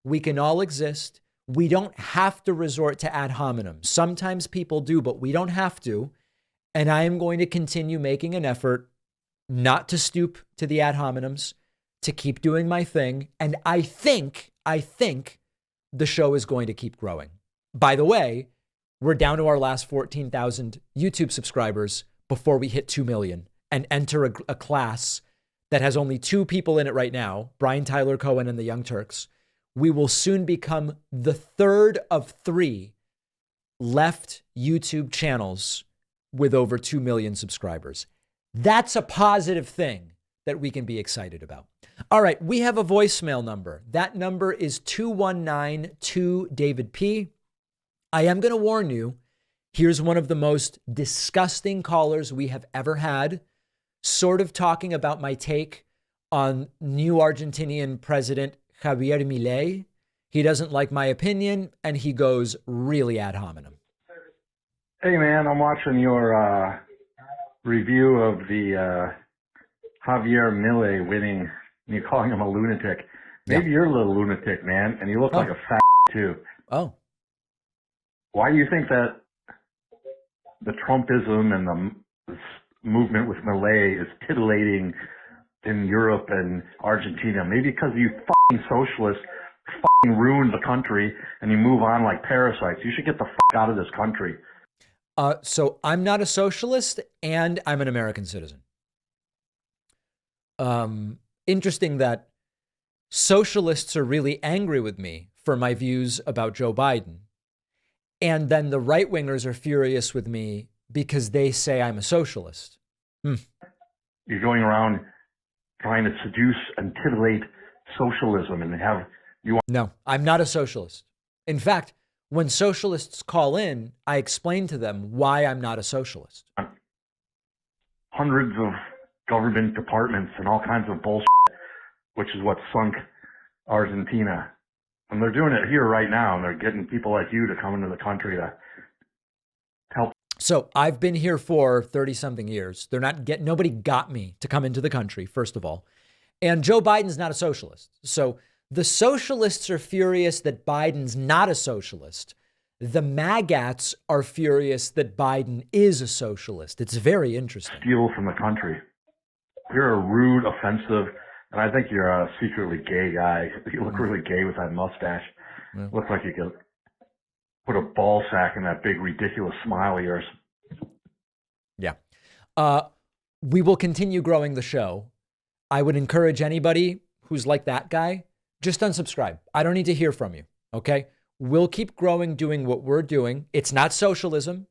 We can all exist. We don't have to resort to ad hominem. Sometimes people do, but we don't have to. And I am going to continue making an effort not to stoop to the ad hominems, to keep doing my thing. And I think the show is going to keep growing. By the way, we're down to our last 14,000 YouTube subscribers before we hit 2 million and enter a class that has only 2 people in it right now, Brian Tyler Cohen and the Young Turks. We will soon become the 3rd of 3 left YouTube channels with over 2 million subscribers. That's a positive thing that we can be excited about. All right, we have a voicemail number. That number is 219-2-DAVID-P. I am going to warn you, here's one of the most disgusting callers we have ever had, sort of talking about my take on new Argentinian President Javier Milei. He doesn't like my opinion, and he goes really ad hominem. Hey, man, I'm watching your review of the Javier Milei winning, and you're calling him a lunatic. Maybe you're a little lunatic, man, and you look like a fat too. Oh. Why do you think that the Trumpism and the movement with Milei is titillating in Europe and Argentina? Maybe because you fucking socialists fucking ruined the country and you move on like parasites. You should get the fuck out of this country. So I'm not a socialist and I'm an American citizen. Interesting that socialists are really angry with me for my views about Joe Biden. And then the right-wingers are furious with me because they say I'm a socialist. You're going around trying to seduce and titillate socialism and have you. No, I'm not a socialist. In fact, when socialists call in, I explain to them why I'm not a socialist. Hundreds of government departments and all kinds of bullshit, which is what sunk Argentina. And they're doing it here right now, and they're getting people like you to come into the country to help. So I've been here for 30-something years. Nobody got me to come into the country, first of all. And Joe Biden's not a socialist. So the socialists are furious that Biden's not a socialist. The MAGAs are furious that Biden is a socialist. It's very interesting. Steal from the country. You're a rude, offensive, and I think you're a secretly gay guy. You look really gay with that mustache. Yeah. Looks like you could put a ball sack in that big, ridiculous smile of yours. Yeah. We will continue growing the show. I would encourage anybody who's like that guy, just unsubscribe. I don't need to hear from you, okay? We'll keep growing, doing what we're doing. It's not socialism.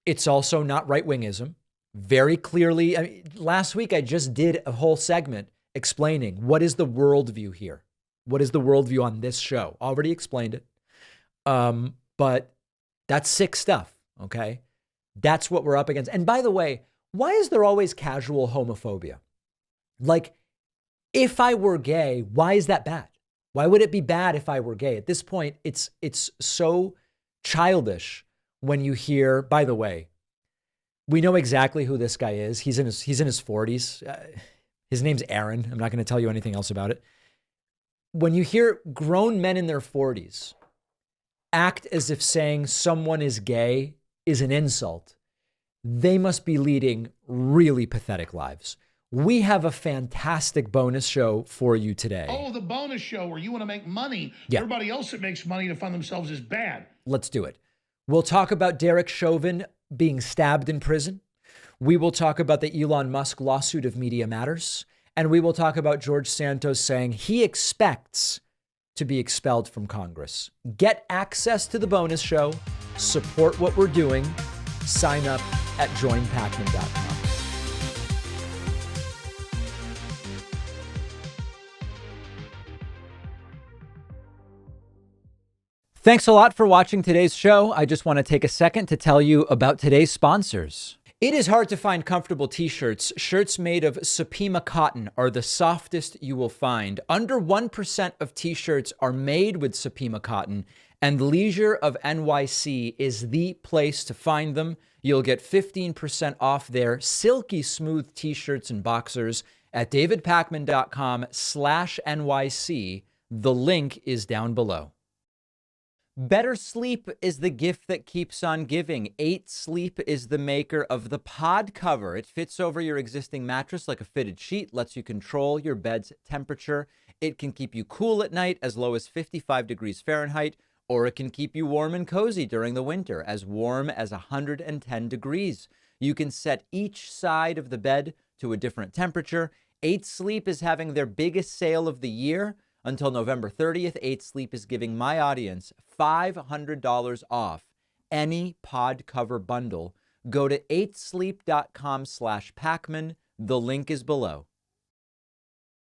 It's also not right-wingism. Very clearly, last week I just did a whole segment explaining what is the worldview here. What is the worldview on this show? Already explained it. But that's sick stuff, okay? That's what we're up against. And by the way, why is there always casual homophobia? Like, if I were gay, why is that bad? Why would it be bad if I were gay? At this point, it's so childish when you hear, by the way, we know exactly who this guy is. He's in his 40s. His name's Aaron. I'm not going to tell you anything else about it. When you hear grown men in their 40s act as if saying someone is gay is an insult, they must be leading really pathetic lives. We have a fantastic bonus show for you today. Oh, the bonus show where you want to make money. Yeah. Everybody else that makes money to fund themselves is bad. Let's do it. We'll talk about Derek Chauvin being stabbed in prison. We will talk about the Elon Musk lawsuit of Media Matters. And we will talk about George Santos saying he expects to be expelled from Congress. Get access to the bonus show, support what we're doing, sign up at joinpacman.com. Thanks a lot for watching today's show. I just want to take a second to tell you about today's sponsors. It is hard to find comfortable t-shirts. Shirts made of Supima cotton are the softest you will find. Under 1% of t-shirts are made with Supima cotton, and Leisure of NYC is the place to find them. You'll get 15% off their silky smooth t-shirts and boxers at davidpakman.com/NYC. The link is down below. Better sleep is the gift that keeps on giving. 8 Sleep is the maker of the pod cover. It fits over your existing mattress like a fitted sheet, lets you control your bed's temperature. It can keep you cool at night as low as 55 degrees Fahrenheit, or it can keep you warm and cozy during the winter, as warm as 110 degrees. You can set each side of the bed to a different temperature. 8 Sleep is having their biggest sale of the year. Until November 30th, 8 Sleep is giving my audience $500 off any pod cover bundle. Go to 8sleep.com/Pacman. The link is below.